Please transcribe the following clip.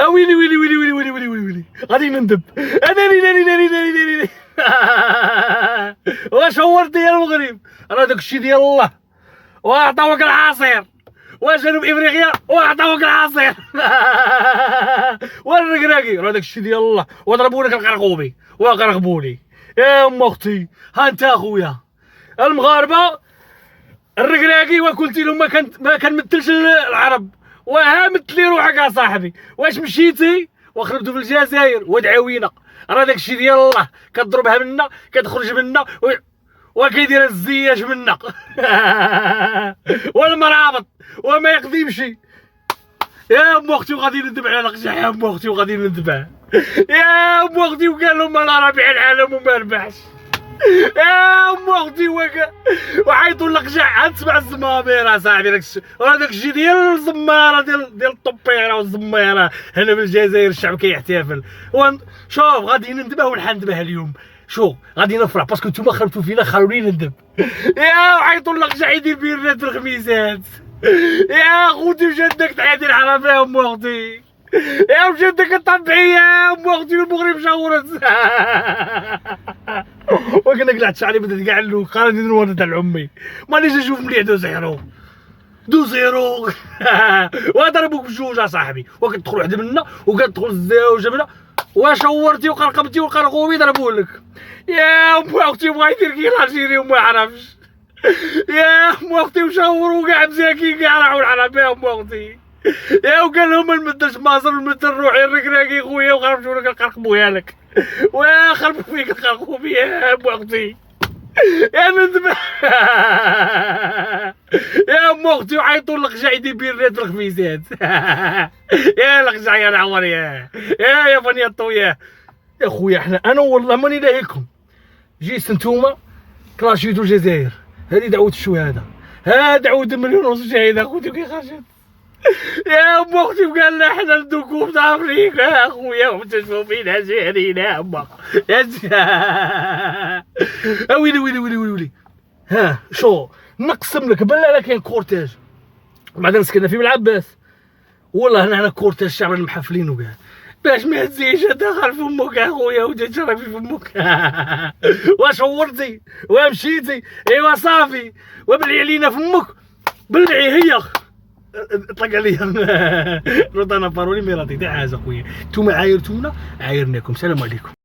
ويلي ويلي ويلي ويلي ويلي ويلي ويلي غادي نندب. اناني ناني ناني ناني ناني ناني واش هورتي يا المغرب؟ راه داكشي ديال الله، وعطاوك العصير، وجنوب افريقيا وعطاوك العصير والركراكي راه داكشي ديال الله، وضربوا لك القرقوبي وقرقبوني. يا ام اختي ها انت اخويا المغاربه الركراكي وقلت لهم ما كنمثلش العرب، وها مثلي روحك اصاحبي. واش مشيتي وخربتو في الجزائر ودعاوينا؟ راه داكشي ديال الله، كتضربها منا كتخرج منا وكيدير الزياج منا والمرابط وما يقضي يمشي. يا ام اختي وغادي ندب على القجع، يا ام اختي وغادي ندبها، يا ام اختي وقال لهم انا ربيع العالم وما ربحش. يا ام اختي وعيطوا القجع تسمع الزماميره صاحبي. داك الشيء ديال الزماره ديال الطبيره والزميره هنا في الجزائر الشعب كيحتفل. شوف غادي ندبها ونحندبها اليوم. شو غادي نفرح باسكو نتوما خربتوا فينا خلوني ندب. يا وعيطوا القجع يدير بيرات الخميسات. يا خوتي وجدك تعادل العربيه يا ام اختي، يا وجدك الطبيعيه يا ام اختي والمغرب شاورت وكنا قلعت شعري بدات كاع اللوك غادي نورد تاع عمي مانيش نشوف مليح. دو زيرو وضربوك بجوج اصاحبي، وكتدخل وحده منا وكتدخل الزوجه منا، وشورتي وقرقبتي وقرقوبي ضربوا لك. يا ام اختي بغا يدير كيلاجيري وما عرفش. يا ام اختي وشاوروا كاع مساكين كاع راحوا العربيه يا ام اختي. يا وقال لهم ما نمدش مازر نمد روحي الركراكي خويا وخرجوا لك نقرقبوها لك وخربوا فيك القرقوبي يا ام اختي. يا ندم يا ام اختي وعيطوا القجع يدير بيرات الخميسات يا القجع يا العور يا فني الطوية يا خويا. احنا انا والله ماني لاهيكم جيت نتوما كلاشيتو الجزائر، هذه دعوة الشهادة، ها دعوة 1,000,000 شهيد اخوتي كي خرجت. يا ام اختي وقال لنا حنا ندوكو في افريقيا يا خويا وتشوفوا فينا جارينا يا اما يا ويلي ويلي ويلي ويلي. ها شو نقسم لك بالله كاين كورتاج بعد سكننا في العباس، والله هنا كورتاج الشعب المحفلين وكاع باش ما تزيدش دخل في امك يا خويا وجا تشربي في امك واش هورتي ومشيتي ايوا صافي وبلعي علينا في امك بلعي هي اطلق عليا روطانا بارولي ميراتي تاع حاجه خويا. نتوما عايرتونا عايرناكم. سلام عليكم.